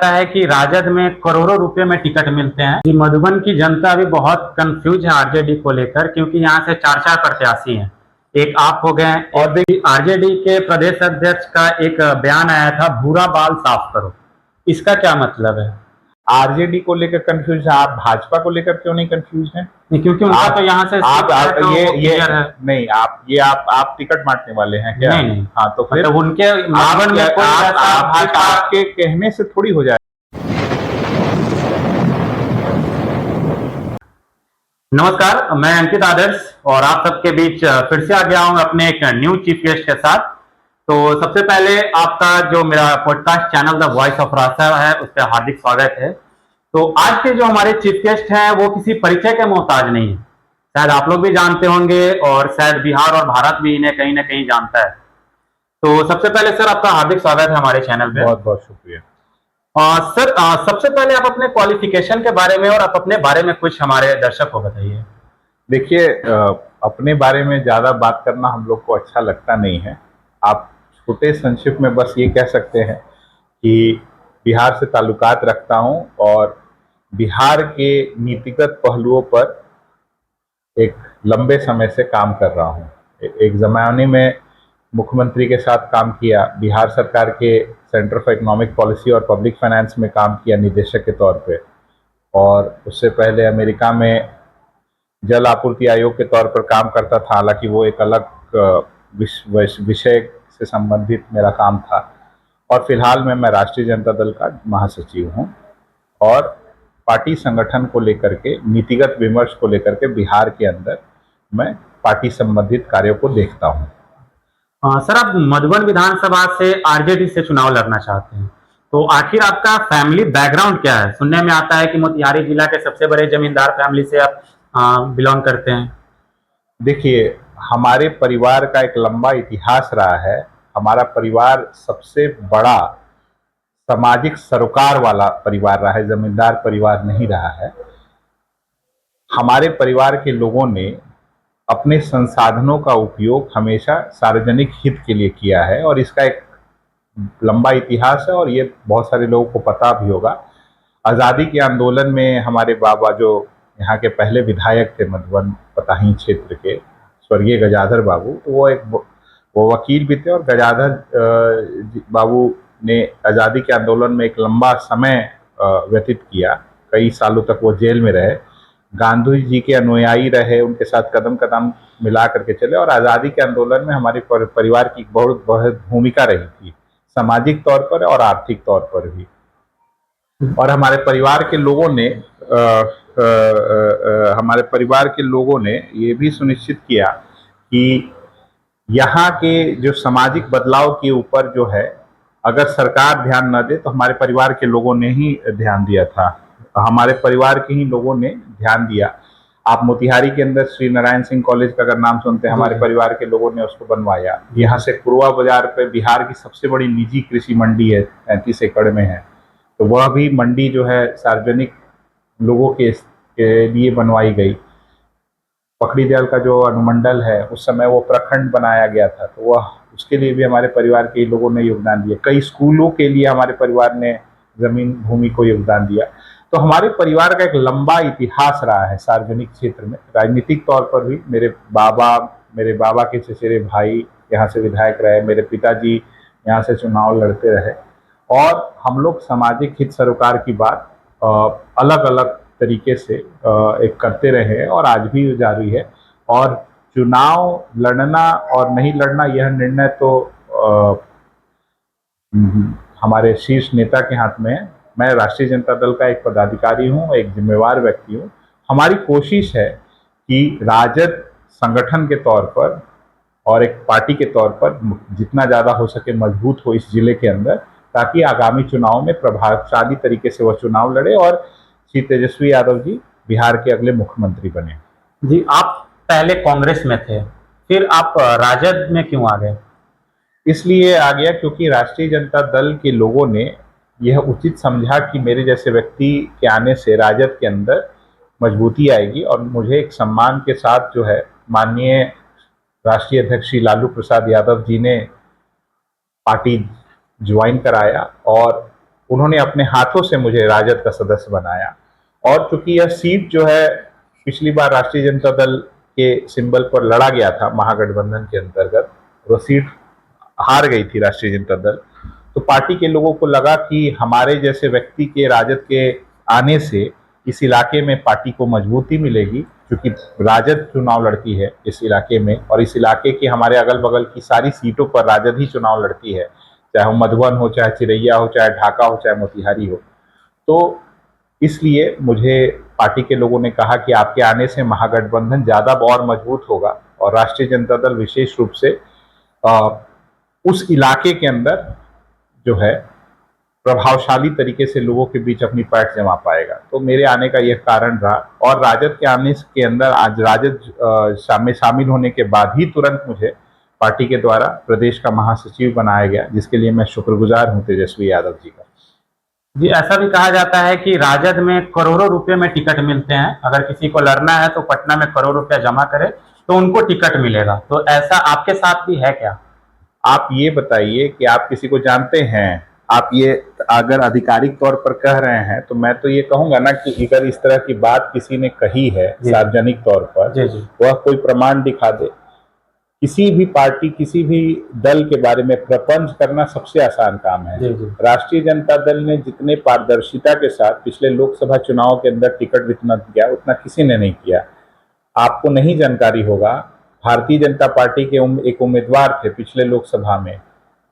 है कि राजद में करोड़ों रुपए में टिकट मिलते हैं। जी, मधुबन की जनता अभी बहुत कंफ्यूज है आरजेडी को लेकर, क्योंकि यहाँ से चार चार प्रत्याशी हैं। एक आप हो गए, और देखिए आरजेडी के प्रदेश अध्यक्ष का एक बयान आया था, भूरा बाल साफ करो। इसका क्या मतलब है? आरजेडी को लेकर कंफ्यूज है, आप भाजपा को लेकर क्यों नहीं कंफ्यूज हैं? नहीं, क्योंकि उनका तो यहाँ से आप तो ये क्लियर है। नहीं, आप टिकट बांटने वाले हैं क्या? नहीं नहीं, हाँ, तो फिर मतलब उनके मधुबन में कोई आपके कहने से थोड़ी हो जाए। नमस्कार, मैं अंकित आदर्श और आप सबके बीच फिर से आ गया हूं अपने एक न्यू चीफ गेस्ट के साथ। तो सबसे पहले आपका जो मेरा podcast channel the voice of रास्ता है, उस पर हार्दिक स्वागत है। तो आज के जो हमारे चीफ गेस्ट हैं वो किसी परिचय के मोहताज नहीं है। शायद आप लोग भी जानते होंगे और शायद बिहार और भारत भी इन्हें कहीं ना कहीं जानता है। तो सबसे पहले सर आपका हार्दिक स्वागत है हमारे चैनल पे। बहुत बहुत शुक्रिया। सर, सबसे पहले आप अपने क्वालिफिकेशन के बारे में और आप अपने बारे में कुछ हमारे दर्शक को बताइए। देखिए, अपने बारे में ज़्यादा बात करना हम लोग को अच्छा लगता नहीं है। आप छोटे संक्षिप्त में बस ये कह सकते हैं कि बिहार से ताल्लुकात रखता हूं और बिहार के नीतिगत पहलुओं पर एक लंबे समय से काम कर रहा हूं। एक ज़माने में मुख्यमंत्री के साथ काम किया, बिहार सरकार के सेंटर फॉर इकोनॉमिक पॉलिसी और पब्लिक फाइनेंस में काम किया निदेशक के तौर पे, और उससे पहले अमेरिका में जल आपूर्ति आयोग के तौर पर काम करता था। हालांकि वो एक अलग विषय से संबंधित मेरा काम था। और फिलहाल में मैं राष्ट्रीय जनता दल का महासचिव हूं और पार्टी संगठन को लेकर के, नीतिगत विमर्श को लेकर के बिहार के अंदर मैं पार्टी संबंधित कार्यों को देखता हूं। सर, आप मधुबन विधानसभा से आरजेडी से चुनाव लड़ना चाहते हैं, तो आखिर आपका फैमिली बैकग्राउंड क्या है? सुनने में आता है कि मोतिहारी जिला के सबसे बड़े जमींदार फैमिली से आप बिलोंग करते हैं। देखिए, हमारे परिवार का एक लंबा इतिहास रहा है। हमारा परिवार सबसे बड़ा सामाजिक सरोकार वाला परिवार रहा है, जमींदार परिवार नहीं रहा है। हमारे परिवार के लोगों ने अपने संसाधनों का उपयोग हमेशा सार्वजनिक हित के लिए किया है और इसका एक लंबा इतिहास है और ये बहुत सारे लोगों को पता भी होगा। आज़ादी के आंदोलन में हमारे बाबा, जो यहाँ के पहले विधायक थे मधुबन पताही क्षेत्र के, स्वर्गीय गजाधर बाबू, तो वो वकील भी थे और गजाधर बाबू ने आज़ादी के आंदोलन में एक लंबा समय व्यतीत किया। कई सालों तक वो जेल में रहे, गांधी जी के अनुयायी रहे, उनके साथ कदम कदम मिला करके चले और आज़ादी के आंदोलन में हमारे परिवार की बहुत बहुत भूमिका रही थी, सामाजिक तौर पर और आर्थिक तौर पर भी। और हमारे परिवार के लोगों ने ये भी सुनिश्चित किया कि यहाँ के जो सामाजिक बदलाव के ऊपर जो है, अगर सरकार ध्यान न दे तो हमारे परिवार के लोगों ने ही ध्यान दिया था। हमारे परिवार के ही लोगों ने ध्यान दिया। आप मोतिहारी के अंदर श्री नारायण सिंह कॉलेज का अगर नाम सुनते हैं, हमारे परिवार के लोगों ने उसको बनवाया। यहाँ से कुरवा बाजार पे बिहार की सबसे बड़ी निजी कृषि मंडी है, 35 एकड़ में है, तो वह भी मंडी जो है सार्वजनिक लोगों के लिए बनवाई गई। पकड़ी दयाल का जो अनुमंडल है, उस समय वो प्रखंड बनाया गया था, तो वह उसके लिए भी हमारे परिवार के लोगों ने योगदान दिया। कई स्कूलों के लिए हमारे परिवार ने जमीन भूमि को योगदान दिया। तो हमारे परिवार का एक लंबा इतिहास रहा है सार्वजनिक क्षेत्र में। राजनीतिक तौर पर भी मेरे बाबा के चचेरे भाई यहाँ से विधायक रहे, मेरे पिताजी यहाँ से चुनाव लड़ते रहे, और हम लोग सामाजिक हित सरोकार की बात अलग अलग तरीके से एक करते रहे हैं और आज भी जारी है। और चुनाव लड़ना और नहीं लड़ना, यह निर्णय तो हमारे शीर्ष नेता के हाथ में है। मैं राष्ट्रीय जनता दल का एक पदाधिकारी हूं, एक जिम्मेवार व्यक्ति हूं। हमारी कोशिश है कि राजद संगठन के तौर पर और एक पार्टी के तौर पर जितना ज़्यादा हो सके मजबूत हो इस जिले के अंदर, ताकि आगामी चुनाव में प्रभावशाली तरीके से वह चुनाव लड़े और श्री तेजस्वी यादव जी बिहार के अगले मुख्यमंत्री बने। जी, आप पहले कांग्रेस में थे, फिर आप राजद में क्यों आ गए? इसलिए आ गया क्योंकि राष्ट्रीय जनता दल के लोगों ने यह उचित समझा कि मेरे जैसे व्यक्ति के आने से राजद के अंदर मजबूती आएगी और मुझे एक सम्मान के साथ जो है माननीय राष्ट्रीय अध्यक्ष श्री लालू प्रसाद यादव जी ने पार्टी ज्वाइन कराया और उन्होंने अपने हाथों से मुझे राजद का सदस्य बनाया। और चूंकि यह सीट जो है पिछली बार राष्ट्रीय जनता दल के सिंबल पर लड़ा गया था महागठबंधन के अंतर्गत, वो सीट हार गई थी राष्ट्रीय जनता दल, तो पार्टी के लोगों को लगा कि हमारे जैसे व्यक्ति के राजद के आने से इस इलाके में पार्टी को मजबूती मिलेगी, क्योंकि राजद चुनाव लड़ती है इस इलाके में, और इस इलाके के हमारे अगल बगल की सारी सीटों पर राजद ही चुनाव लड़ती है, चाहे वो मधुबन हो, चाहे चिरैया हो, चाहे ढाका हो, चाहे मोतिहारी हो। तो इसलिए मुझे पार्टी के लोगों ने कहा कि आपके आने से महागठबंधन ज़्यादा और मजबूत होगा और राष्ट्रीय जनता दल विशेष रूप से उस इलाके के अंदर जो है प्रभावशाली तरीके से लोगों के बीच अपनी पैठ जमा पाएगा। तो मेरे आने का यह कारण रहा, और राजद के आने के अंदर आज राजद में शामिल होने के बाद ही तुरंत मुझे पार्टी के द्वारा प्रदेश का महासचिव बनाया गया, जिसके लिए मैं शुक्रगुजार हूं तेजस्वी यादव जी का। जी, ऐसा भी कहा जाता है कि राजद में करोड़ों रुपए में टिकट मिलते हैं, अगर किसी को लड़ना है तो पटना में करोड़ रुपया जमा करे तो उनको टिकट मिलेगा, तो ऐसा आपके साथ भी है क्या? आप ये बताइए कि आप किसी को जानते हैं? आप ये अगर आधिकारिक तौर पर कह रहे हैं तो मैं तो ये कहूंगा ना कि अगर इस तरह की बात किसी ने कही है सार्वजनिक तौर पर, वह कोई प्रमाण दिखा दे। किसी भी पार्टी, किसी भी दल के बारे में प्रपंच करना सबसे आसान काम है। राष्ट्रीय जनता दल ने जितने पारदर्शिता के साथ पिछले लोकसभा चुनाव के अंदर टिकट वितरण किया, उतना किसी ने नहीं किया। आपको नहीं जानकारी होगा, भारतीय जनता पार्टी के एक उम्मीदवार थे पिछले लोकसभा में,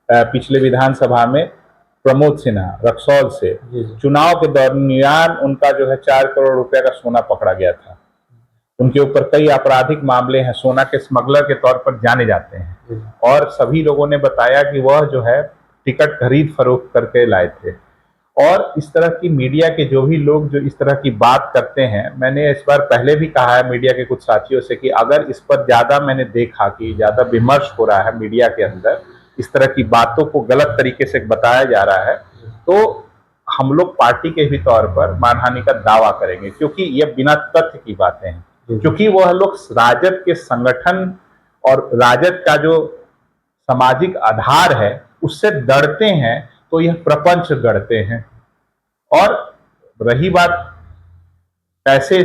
पिछले विधानसभा में, प्रमोद सिन्हा रक्सौल से, चुनाव के दरमियान उनका जो है 4 करोड़ रुपए का सोना पकड़ा गया था। उनके ऊपर कई आपराधिक मामले हैं, सोना के स्मगलर के तौर पर जाने जाते हैं, और सभी लोगों ने बताया कि वह जो है टिकट खरीद फरोख्त करके लाए थे। और इस तरह की मीडिया के जो भी लोग जो इस तरह की बात करते हैं, मैंने इस बार पहले भी कहा है मीडिया के कुछ साथियों से कि अगर इस पर ज्यादा मैंने देखा कि ज्यादा विमर्श हो रहा है मीडिया के अंदर, इस तरह की बातों को गलत तरीके से बताया जा रहा है, तो हम लोग पार्टी के भी तौर पर मानहानि का दावा करेंगे, क्योंकि ये बिना तथ्य की बातें हैं। क्योंकि वह लोग राजद के संगठन और राजद का जो सामाजिक आधार है उससे डरते हैं, तो यह प्रपंच गढ़ते हैं। और रही बात पैसे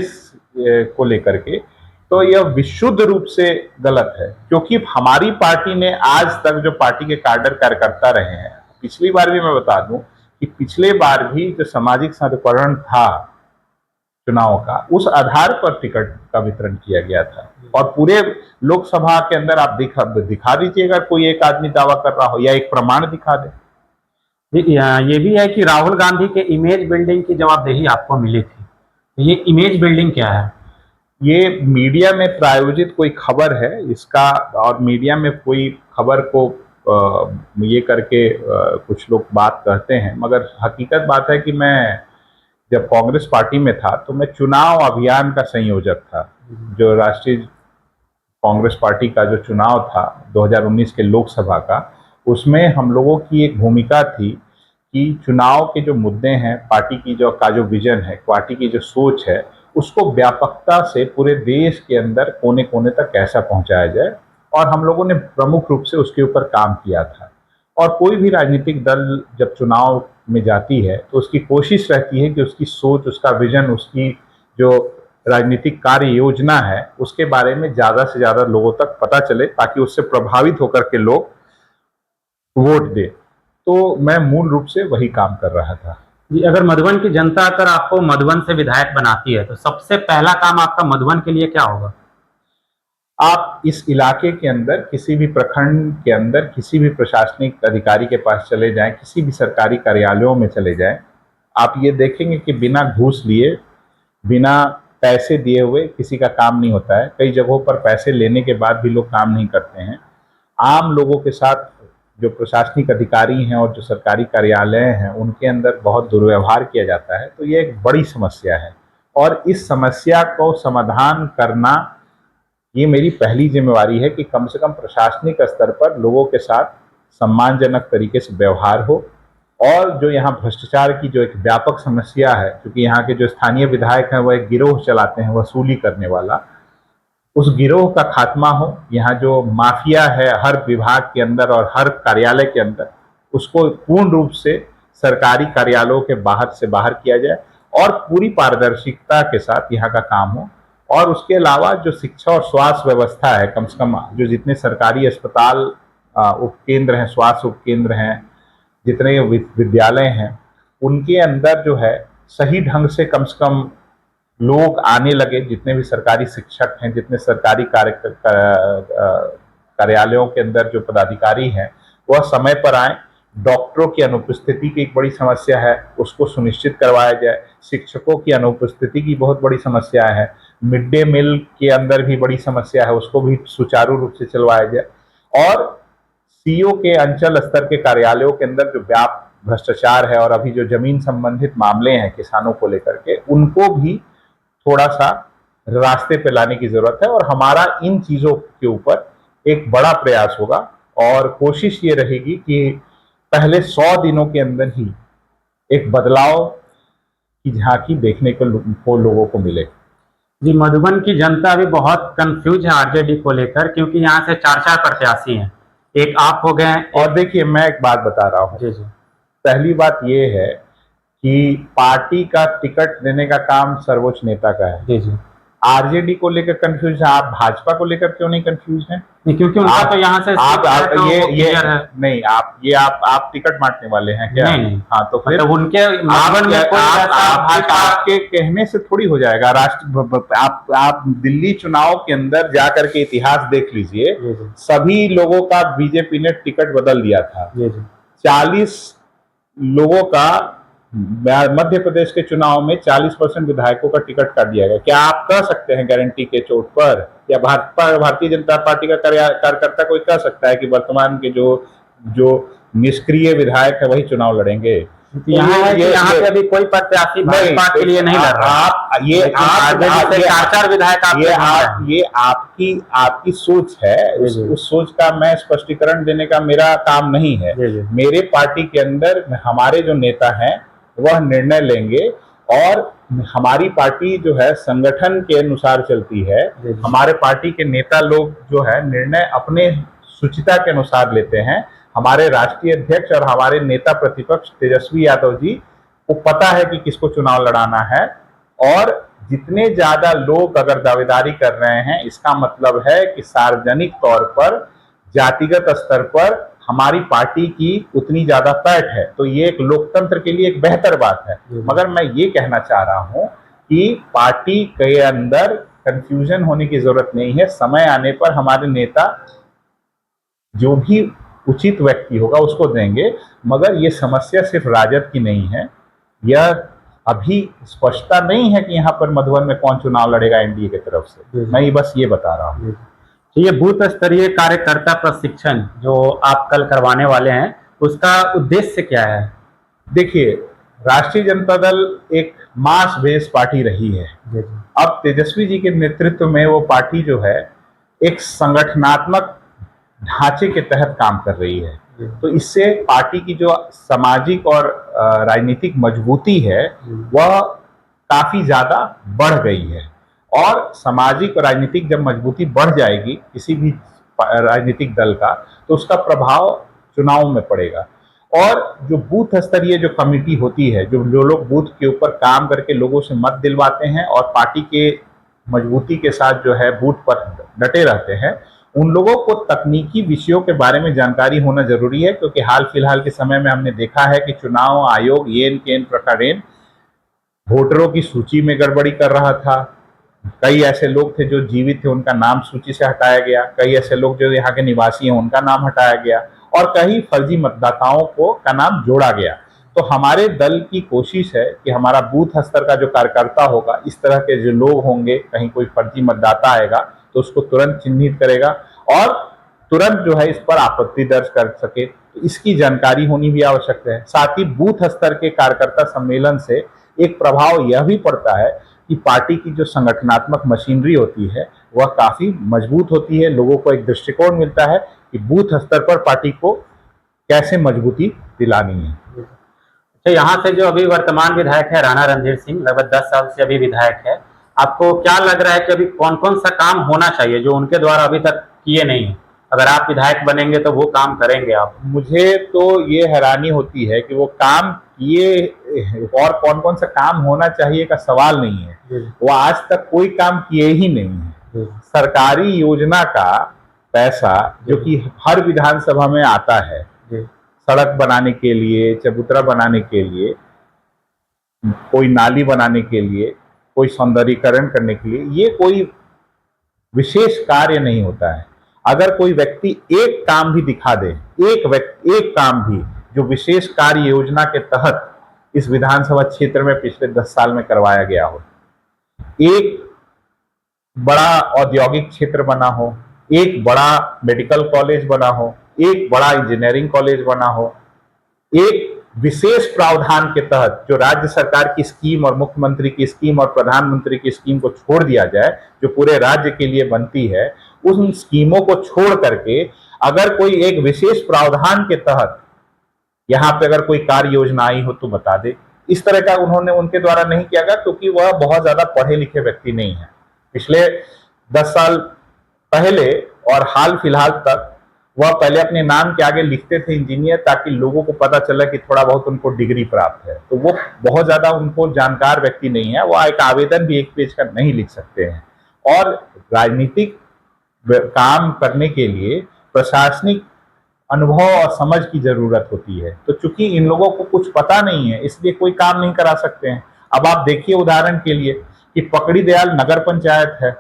को लेकर के, तो यह विशुद्ध रूप से गलत है, क्योंकि हमारी पार्टी ने आज तक जो पार्टी के कैडर कार्यकर्ता रहे हैं, पिछली बार भी मैं बता दूं कि पिछले बार भी जो सामाजिक समीकरण था चुनाव का, उस आधार पर टिकट का वितरण किया गया था। और पूरे लोकसभा के अंदर आप दिखा दीजिएगा, कोई एक आदमी दावा कर रहा हो या एक प्रमाण दिखा दे। ये भी है कि राहुल गांधी के इमेज बिल्डिंग की जवाबदेही आपको मिली थी, ये इमेज बिल्डिंग क्या है? ये मीडिया में प्रायोजित कोई खबर है इसका, और मीडिया में कोई खबर को ये करके कुछ लोग बात कहते हैं, मगर हकीकत बात है कि मैं जब कांग्रेस पार्टी में था तो मैं चुनाव अभियान का संयोजक था। जो राष्ट्रीय कांग्रेस पार्टी का जो चुनाव था 2019 के लोकसभा का, उसमें हम लोगों की एक भूमिका थी कि चुनाव के जो मुद्दे हैं, पार्टी की जो विजन है, पार्टी की जो सोच है, उसको व्यापकता से पूरे देश के अंदर कोने कोने तक कैसा पहुंचाया जाए, और हम लोगों ने प्रमुख रूप से उसके ऊपर काम किया था। और कोई भी राजनीतिक दल जब चुनाव में जाती है तो उसकी कोशिश रहती है कि उसकी सोच, उसका विजन, उसकी जो राजनीतिक कार्य योजना है, उसके बारे में ज़्यादा से ज़्यादा लोगों तक पता चले, ताकि उससे प्रभावित होकर के लोग वोट दे। तो मैं मूल रूप से वही काम कर रहा था। जी, अगर मधुबन की जनता अगर आपको मधुबन से विधायक बनाती है तो सबसे पहला काम आपका मधुबन के लिए क्या होगा? आप इस इलाके के अंदर किसी भी प्रखंड के अंदर किसी भी प्रशासनिक अधिकारी के पास चले जाएं, किसी भी सरकारी कार्यालयों में चले जाएं, आप ये देखेंगे कि बिना घूस लिए, बिना पैसे दिए हुए किसी का काम नहीं होता है। कई जगहों पर पैसे लेने के बाद भी लोग काम नहीं करते हैं। आम लोगों के साथ जो प्रशासनिक अधिकारी हैं और जो सरकारी कार्यालय हैं, उनके अंदर बहुत दुर्व्यवहार किया जाता है। तो ये एक बड़ी समस्या है, और इस समस्या को समाधान करना ये मेरी पहली जिम्मेवारी है कि कम से कम प्रशासनिक स्तर पर लोगों के साथ सम्मानजनक तरीके से व्यवहार हो। और जो यहाँ भ्रष्टाचार की जो एक व्यापक समस्या है, क्योंकि यहाँ के जो स्थानीय विधायक हैं वह एक गिरोह चलाते हैं वसूली करने वाला, उस गिरोह का खात्मा हो। यहाँ जो माफिया है हर विभाग के अंदर और हर कार्यालय के अंदर, उसको पूर्ण रूप से सरकारी कार्यालयों के बाहर से बाहर किया जाए और पूरी पारदर्शिता के साथ यहाँ का काम हो। और उसके अलावा जो शिक्षा और स्वास्थ्य व्यवस्था है, कम से कम जो जितने सरकारी अस्पताल उपकेंद्र हैं, स्वास्थ्य उपकेंद्र हैं, जितने विद्यालय हैं, उनके अंदर जो है सही ढंग से कम लोग आने लगे। जितने भी सरकारी शिक्षक हैं, जितने सरकारी कार्यालयों के अंदर जो पदाधिकारी हैं, वह समय पर आए। डॉक्टरों की अनुपस्थिति की एक बड़ी समस्या है, उसको सुनिश्चित करवाया जाए। शिक्षकों की अनुपस्थिति की बहुत बड़ी समस्या है। मिड डे मील के अंदर भी बड़ी समस्या है, उसको भी सुचारू रूप से चलवाया जाए। और सीओ के अंचल स्तर के कार्यालयों के अंदर जो व्यापक भ्रष्टाचार है और अभी जो जमीन संबंधित मामले हैं किसानों को लेकर के, उनको भी थोड़ा सा रास्ते पे लाने की जरूरत है। और हमारा इन चीजों के ऊपर एक बड़ा प्रयास होगा और कोशिश ये रहेगी कि पहले 100 दिनों के अंदर ही एक बदलाव की झांकी देखने को लोगों को मिले। जी, मधुबन की जनता अभी बहुत कंफ्यूज है आरजेडी को लेकर, क्योंकि यहाँ से 4 प्रत्याशी हैं, एक आप हो गए। और देखिए, मैं एक बात बता रहा हूँ। जी जी। पहली बात ये है कि पार्टी का टिकट देने का काम सर्वोच्च नेता का है। जी जी। आरजेडी को लेकर कंफ्यूज है, आप भाजपा को लेकर क्यों नहीं कंफ्यूज हैं? नहीं, क्योंकि उनका तो यहाँ से आप तो ये नहीं, आप टिकट बांटने वाले हैं क्या? नहीं। हाँ, तो फिर मतलब उनके आपके कहने से थोड़ी हो जाएगा। आप दिल्ली चुनाव के अंदर जाकर के इतिहास देख लीजिए, सभी लोगों का बीजेपी ने टिकट बदल दिया था। 40 लोगों का मध्य प्रदेश के चुनाव में 40% विधायकों का टिकट काट दिया गया। क्या आप कह सकते हैं गारंटी के चोट पर, या भारतीय जनता पार्टी का कार्यकर्ता कोई कह सकता है कि वर्तमान के जो निष्क्रिय विधायक है वही चुनाव लड़ेंगे? यहाँ पे अभी कोई प्रत्याशी भाजपा के लिए नहीं लड़ रहा। ये आपकी सोच है। उस सोच का मैं स्पष्टीकरण देने का मेरा काम नहीं है। मेरे पार्टी के अंदर हमारे जो नेता हैं वह निर्णय लेंगे, और हमारी पार्टी जो है संगठन के अनुसार चलती है। हमारे पार्टी के नेता लोग जो है निर्णय अपने सुचिता के अनुसार लेते हैं। हमारे राष्ट्रीय अध्यक्ष और हमारे नेता प्रतिपक्ष तेजस्वी यादव जी को पता है कि किसको चुनाव लड़ाना है, और जितने ज्यादा लोग अगर दावेदारी कर रहे हैं, इसका मतलब है कि सार्वजनिक तौर पर, जातिगत स्तर पर हमारी पार्टी की उतनी ज्यादा पैठ है। तो ये एक लोकतंत्र के लिए एक बेहतर बात है। मगर मैं ये कहना चाह रहा हूं कि पार्टी के अंदर कंफ्यूजन होने की जरूरत नहीं है। समय आने पर हमारे नेता जो भी उचित व्यक्ति होगा उसको देंगे। मगर ये समस्या सिर्फ राजद की नहीं है, यह अभी स्पष्टता नहीं है कि यहाँ पर मधुबन में कौन चुनाव लड़ेगा एनडीए की तरफ से। मैं बस ये बता रहा हूँ। ये बूथ स्तरीय कार्यकर्ता प्रशिक्षण जो आप कल करवाने वाले हैं, उसका उद्देश्य क्या है? देखिए, राष्ट्रीय जनता दल एक मास बेस पार्टी रही है। अब तेजस्वी जी के नेतृत्व में वो पार्टी जो है एक संगठनात्मक ढांचे के तहत काम कर रही है। तो इससे पार्टी की जो सामाजिक और राजनीतिक मजबूती है वह काफी ज्यादा बढ़ गई है। और सामाजिक और राजनीतिक जब मजबूती बढ़ जाएगी किसी भी राजनीतिक दल का, तो उसका प्रभाव चुनाव में पड़ेगा। और जो बूथ स्तरीय जो कमेटी होती है, जो लोग बूथ के ऊपर काम करके लोगों से मत दिलवाते हैं और पार्टी के मजबूती के साथ जो है बूथ पर डटे रहते हैं, उन लोगों को तकनीकी विषयों के बारे में जानकारी होना जरूरी है। क्योंकि हाल फिलहाल के समय में हमने देखा है कि चुनाव आयोग येन केन प्रकारेण वोटरों की सूची में गड़बड़ी कर रहा था। कई ऐसे लोग थे जो जीवित थे, उनका नाम सूची से हटाया गया। कई ऐसे लोग जो यहाँ के निवासी हैं उनका नाम हटाया गया, और कई फर्जी मतदाताओं का नाम जोड़ा गया। तो हमारे दल की कोशिश है कि हमारा बूथ स्तर का जो कार्यकर्ता होगा, इस तरह के जो लोग होंगे, कहीं कोई फर्जी मतदाता आएगा तो उसको तुरंत चिन्हित करेगा और तुरंत जो है इस पर आपत्ति दर्ज कर सके। तो इसकी जानकारी होनी भी आवश्यक है। साथ ही बूथ स्तर के कार्यकर्ता सम्मेलन से एक प्रभाव यह भी पड़ता है कि पार्टी की जो संगठनात्मक मशीनरी होती है वह काफी मजबूत होती है। लोगों को एक दृष्टिकोण मिलता है कि बूथ स्तर पर पार्टी को कैसे मजबूती दिलानी है। अच्छा, यहाँ से जो अभी वर्तमान विधायक है राणा रणधीर सिंह, लगभग 10 साल से अभी विधायक है, आपको क्या लग रहा है कि अभी कौन कौन सा काम होना चाहिए जो उनके द्वारा अभी तक किए नहीं है? अगर आप विधायक बनेंगे तो वो काम करेंगे आप? मुझे तो ये हैरानी होती है कि वो काम किए और कौन कौन सा काम होना चाहिए का सवाल नहीं है, वो आज तक कोई काम किए ही नहीं है। सरकारी योजना का पैसा जो कि हर विधानसभा में आता है, सड़क बनाने के लिए, चबूतरा बनाने के लिए, कोई नाली बनाने के लिए, कोई सौंदर्यीकरण करने के लिए, ये कोई विशेष कार्य नहीं होता है। अगर कोई व्यक्ति एक काम भी दिखा दे, एक काम भी जो विशेष कार्य योजना के तहत इस विधानसभा क्षेत्र में पिछले 10 साल में करवाया गया हो, एक बड़ा औद्योगिक क्षेत्र बना हो, एक बड़ा मेडिकल कॉलेज बना हो, एक बड़ा इंजीनियरिंग कॉलेज बना हो, एक विशेष प्रावधान के तहत जो राज्य सरकार की स्कीम और मुख्यमंत्री की स्कीम और प्रधानमंत्री की स्कीम को छोड़ दिया जाए, जो पूरे राज्य के लिए बनती है, उन स्कीमों को छोड़ करके अगर कोई एक विशेष प्रावधान के तहत यहाँ पे अगर कोई कार्य योजना आई हो तो बता दे। इस तरह का उन्होंने उनके द्वारा नहीं किया गया, क्योंकि वह बहुत ज्यादा पढ़े लिखे व्यक्ति नहीं है। पिछले 10 साल पहले और हाल फिलहाल तक वह पहले अपने नाम के आगे लिखते थे इंजीनियर, ताकि लोगों को पता चला कि थोड़ा बहुत उनको डिग्री प्राप्त है। तो वो बहुत ज्यादा उनको जानकार व्यक्ति नहीं है, वो एक आवेदन भी एक पेज का नहीं लिख सकते हैं। और राजनीतिक काम करने के लिए प्रशासनिक अनुभव और समझ की जरूरत होती है। तो चूंकि इन लोगों को कुछ पता नहीं है, इसलिए कोई काम नहीं करा सकते हैं। अब आप देखिए उदाहरण के लिए कि पकड़ी दयाल नगर पंचायत है,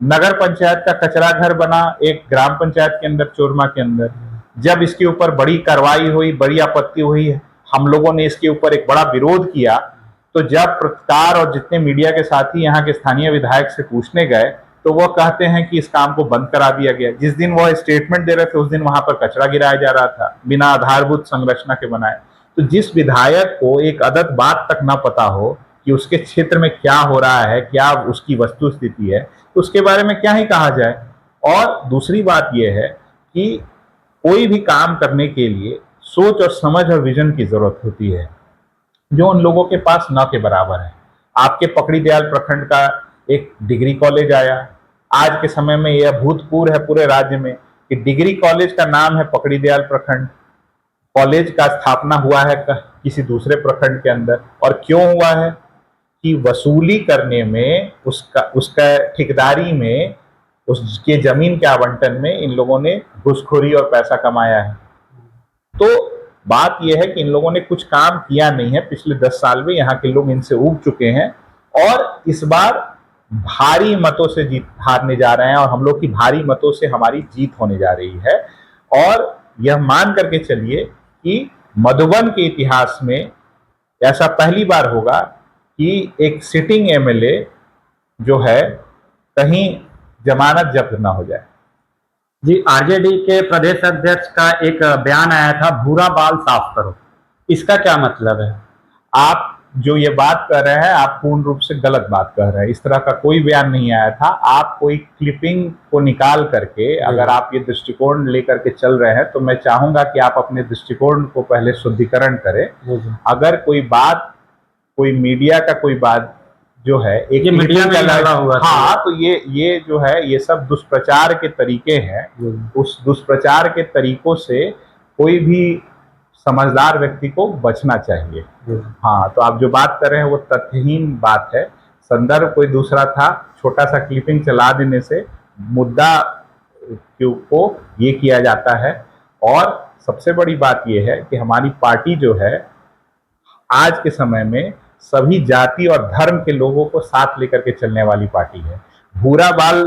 नगर पंचायत का कचरा घर बना एक ग्राम पंचायत के अंदर, चोरमा के अंदर। जब इसके ऊपर बड़ी कार्रवाई हुई, बड़ी आपत्ति हुई, हम लोगों ने इसके ऊपर एक बड़ा विरोध किया, तो जब पत्रकार और जितने मीडिया के साथी यहाँ के स्थानीय विधायक से पूछने गए, तो वो कहते हैं कि इस काम को बंद करा दिया गया। जिस दिन वो स्टेटमेंट दे रहे थे, उस दिन वहां पर कचरा गिराया जा रहा था बिना आधारभूत संरचना के बनाए। तो जिस विधायक को एक अदद बात तक ना पता हो कि उसके क्षेत्र में क्या हो रहा है, क्या उसकी वस्तु स्थिति है, तो उसके बारे में क्या ही कहा जाए। और दूसरी बात यह है कि कोई भी काम करने के लिए सोच और समझ और विजन की जरूरत होती है, जो उन लोगों के पास न के बराबर है। आपके पकड़ी दयाल प्रखंड का एक डिग्री कॉलेज आया, आज के समय में यह अभूतपूर्व है पूरे राज्य में कि डिग्री कॉलेज का नाम है पकड़ी दयाल प्रखंड। कॉलेज का स्थापना हुआ है किसी दूसरे प्रखंड के अंदर, और क्यों हुआ है कि वसूली करने में, उसका ठेकेदारी में, उसके जमीन के आवंटन में इन लोगों ने घूसखोरी और पैसा कमाया है। तो बात यह है कि इन लोगों ने कुछ काम किया नहीं है पिछले 10 साल में। यहाँ के लोग इनसे ऊब चुके हैं और इस बार भारी मतों से जीत हारने जा रहे हैं, और हम लोग की भारी मतों से हमारी जीत होने जा रही है। और यह मान करके चलिए कि मधुबन के इतिहास में ऐसा पहली बार होगा कि एक सिटिंग एमएलए जो है कहीं जमानत जब्त ना हो जाए। जी, आरजेडी के प्रदेश अध्यक्ष का एक बयान आया था, भूरा बाल साफ करो, इसका क्या मतलब है? आप जो ये बात कर रहे हैं, आप पूर्ण रूप से गलत बात कर रहे हैं। इस तरह का कोई बयान नहीं आया था। आप कोई क्लिपिंग को निकाल करके अगर आप ये दृष्टिकोण लेकर के चल रहे हैं, तो मैं चाहूंगा कि आप अपने दृष्टिकोण को पहले शुद्धिकरण करें। अगर कोई बात, कोई मीडिया का कोई बात जो है एक मीडिया में लगा हुआ, हाँ, तो ये जो है ये सब दुष्प्रचार के तरीके हैं। उस दुष्प्रचार के तरीकों से कोई भी समझदार व्यक्ति को बचना चाहिए। हाँ, तो आप जो बात कर रहे हैं वो तथ्यहीन बात है। संदर्भ कोई दूसरा था, छोटा सा क्लिपिंग चला देने से मुद्दा को ये किया जाता है। और सबसे बड़ी बात यह है कि हमारी पार्टी जो है आज के समय में सभी जाति और धर्म के लोगों को साथ लेकर के चलने वाली पार्टी है। भूरा बाल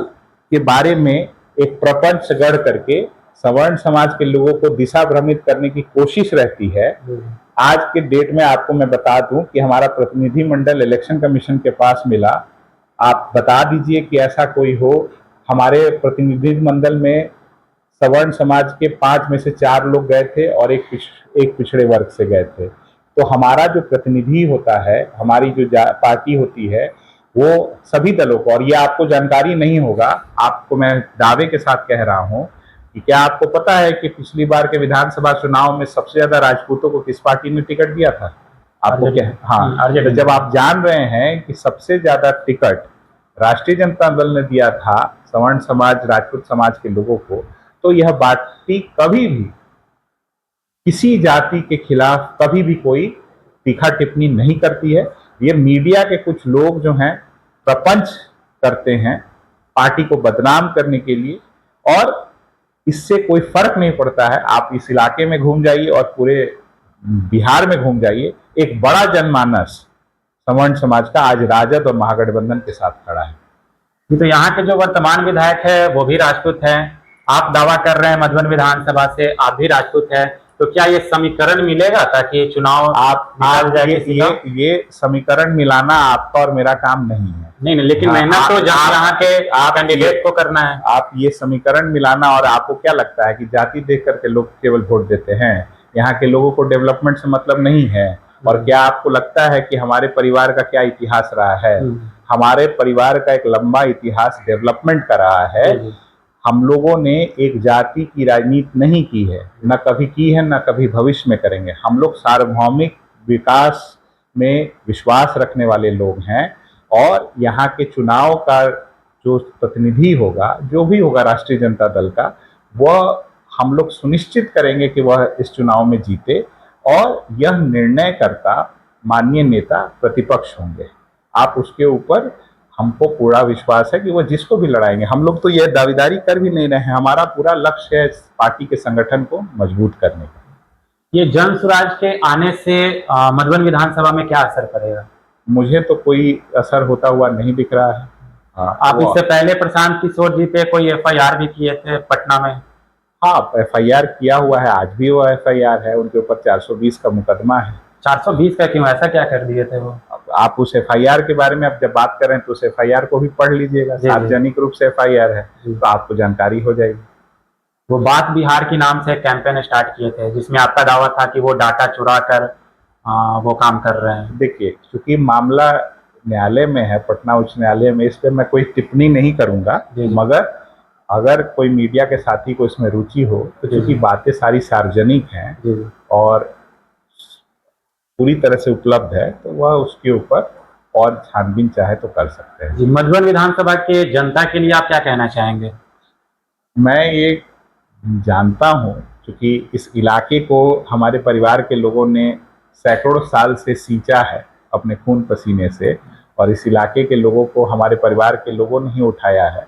के बारे में एक प्रपंच गढ़ करके सवर्ण समाज के लोगों को दिशा भ्रमित करने की कोशिश रहती है। आज के डेट में आपको मैं बता दूं कि हमारा प्रतिनिधि मंडल इलेक्शन कमीशन के पास मिला। आप बता दीजिए कि ऐसा कोई हो। हमारे प्रतिनिधि मंडल में सवर्ण समाज के 5 में से 4 लोग गए थे और एक पिछड़े वर्ग से गए थे। तो हमारा जो प्रतिनिधि होता है, हमारी जो पार्टी होती है, वो सभी दलों को, और ये आपको जानकारी नहीं होगा, आपको मैं दावे के साथ कह रहा हूं कि क्या आपको पता है कि पिछली बार के विधानसभा चुनाव में सबसे ज्यादा राजपूतों को किस पार्टी ने टिकट दिया था? आपको क्या? हाँ, तो जब आप जान रहे हैं कि सबसे ज्यादा टिकट राष्ट्रीय जनता दल ने दिया था सवर्ण समाज, राजपूत समाज के लोगों को, तो यह पार्टी कभी भी किसी जाति के खिलाफ कभी भी कोई तीखा टिप्पणी नहीं करती है। ये मीडिया के कुछ लोग जो हैं प्रपंच करते हैं पार्टी को बदनाम करने के लिए, और इससे कोई फर्क नहीं पड़ता है। आप इस इलाके में घूम जाइए और पूरे बिहार में घूम जाइए, एक बड़ा जनमानस सवर्ण समाज का आज राजद और महागठबंधन के साथ खड़ा है। तो यहाँ के जो वर्तमान विधायक है वो भी राजपूत हैं। आप दावा कर रहे हैं मधुबन विधानसभा से आप भी राजपूत हैं, तो क्या ये समीकरण मिलेगा ताकि चुनाव आप ये समीकरण मिलाना आपका और मेरा काम नहीं है। नहीं, लेकिन मेहनत तो यहाँ के कैंडिडेट को करना है। आप ये समीकरण मिलाना, और आपको क्या लगता है कि जाति देख करके लोग केवल वोट देते हैं? यहाँ के लोगों को डेवलपमेंट से मतलब नहीं है। और क्या आपको लगता है कि हमारे परिवार का क्या इतिहास रहा है? हमारे परिवार का एक लंबा इतिहास डेवलपमेंट का रहा है। हम लोगों ने एक जाति की राजनीति नहीं की है, न कभी की है, न कभी भविष्य में करेंगे। हम लोग सार्वभौमिक विकास में विश्वास रखने वाले लोग हैं, और यहाँ के चुनाव का जो प्रतिनिधि होगा, जो भी होगा राष्ट्रीय जनता दल का, वह हम लोग सुनिश्चित करेंगे कि वह इस चुनाव में जीते, और यह निर्णयकर्ता माननीय नेता प्रतिपक्ष होंगे। आप उसके ऊपर हमको पूरा विश्वास है कि वो जिसको भी लड़ाएंगे। हम लोग तो यह दावेदारी कर भी नहीं रहे हैं, हमारा पूरा लक्ष्य है पार्टी के संगठन को मजबूत करने का। ये जन स्वराज के आने से मधुबन विधानसभा में क्या असर पड़ेगा? मुझे तो कोई असर होता हुआ नहीं दिख रहा है। आप इससे पहले प्रशांत किशोर जी पे कोई FIR भी किए थे पटना में? हाँ, FIR किया हुआ है, आज भी वो FIR है, उनके ऊपर 420 का मुकदमा है। 420 का क्यों? ऐसा क्या कर दिए थे वो? आप उस FIR के बारे में आप जब बात कर रहे हैं तो उस FIR को भी पढ़ लीजिएगा, सार्वजनिक रूप से FIR है, तो आपको जानकारी हो जाएगी। वो बात बिहार के नाम से कैंपेन स्टार्ट किए थे जिसमें आपका दावा था कि वो डाटा चुरा कर वो काम कर रहे हैं। देखिए, क्योंकि मामला न्यायालय में है, पटना उच्च न्यायालय में, इस पर मैं कोई टिप्पणी नहीं करूंगा। मगर अगर कोई मीडिया के साथी को इसमें रुचि हो तो क्योंकि बातें सारी सार्वजनिक हैं और पूरी तरह से उपलब्ध है, तो वह उसके ऊपर और छानबीन चाहे तो कर सकते हैं। जी, मधुबन विधानसभा के जनता के लिए आप क्या कहना चाहेंगे? मैं ये जानता हूँ, क्योंकि इस इलाके को हमारे परिवार के लोगों ने सैकड़ों साल से सींचा है अपने खून पसीने से, और इस इलाके के लोगों को हमारे परिवार के लोगों ने ही उठाया है।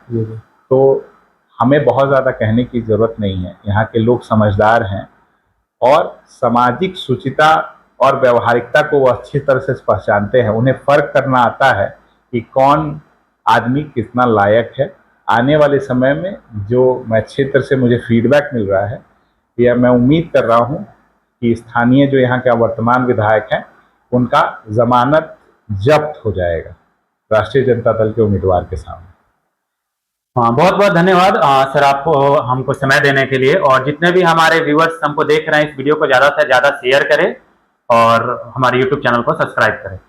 तो हमें बहुत ज़्यादा कहने की ज़रूरत नहीं है। यहाँ के लोग समझदार हैं और सामाजिक शुचिता और व्यवहारिकता को वो अच्छी तरह से पहचानते हैं। उन्हें फ़र्क करना आता है कि कौन आदमी कितना लायक है। आने वाले समय में जो मैं क्षेत्र से मुझे फीडबैक मिल रहा है, या मैं उम्मीद कर रहा हूँ कि स्थानीय जो यहाँ के वर्तमान विधायक हैं, उनका जमानत जब्त हो जाएगा राष्ट्रीय जनता दल के उम्मीदवार के सामने। हाँ, बहुत बहुत धन्यवाद सर आपको हमको समय देने के लिए। और जितने भी हमारे व्यूअर्स हमको देख रहे हैं, इस वीडियो को ज़्यादा से ज़्यादा शेयर करें और हमारे YouTube चैनल को सब्सक्राइब करें।